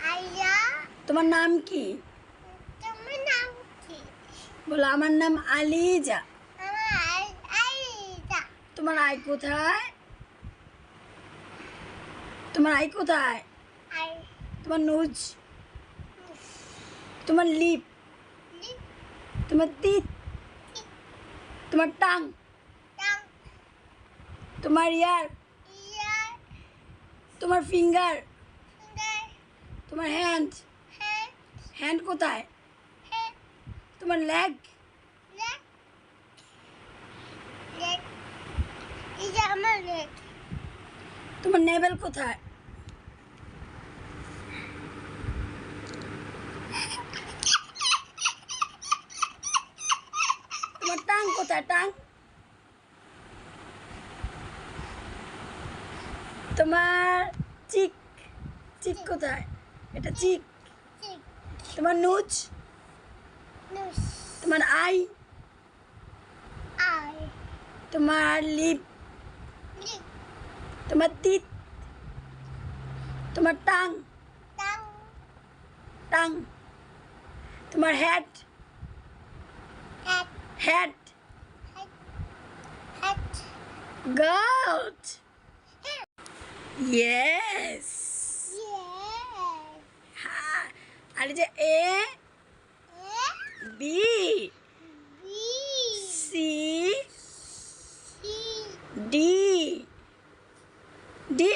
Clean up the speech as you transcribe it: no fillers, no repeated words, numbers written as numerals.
আইয়া। তোমার নাম কি? তোমার নাম কি? বলো আমার নাম আলিজা। আমার আইজা। তোমার আই কোথায়? তোমার আই কোথায়? আই তোমার নোজ, তোমার লিপ, লিপ তোমার টিথ, তোমার টাং, টাং তোমার ইয়ার, ইয়ার তোমার ফিঙ্গার, ফিঙ্গার তোমার হ্যান্ড, হ্যান্ড হ্যান্ড কোথায়? হ্যান্ড তোমার লেগ, লেগ লেগ ইজা আমার লেগ তোমার নেভেল কোথায়? তোমার টাং কোথায়? টাং তোমার চিক, চিক কোথায়? এটা চিক। চিক তোমার নোজ, নোস তোমার আই, আই তোমার লিপ, লিপ তোমার টিথ, তোমার টাং, টাং টাং, তোমার head, head head, head head good, yes. Yes হ্যাঁ, আর এই যে A A B B C C D, D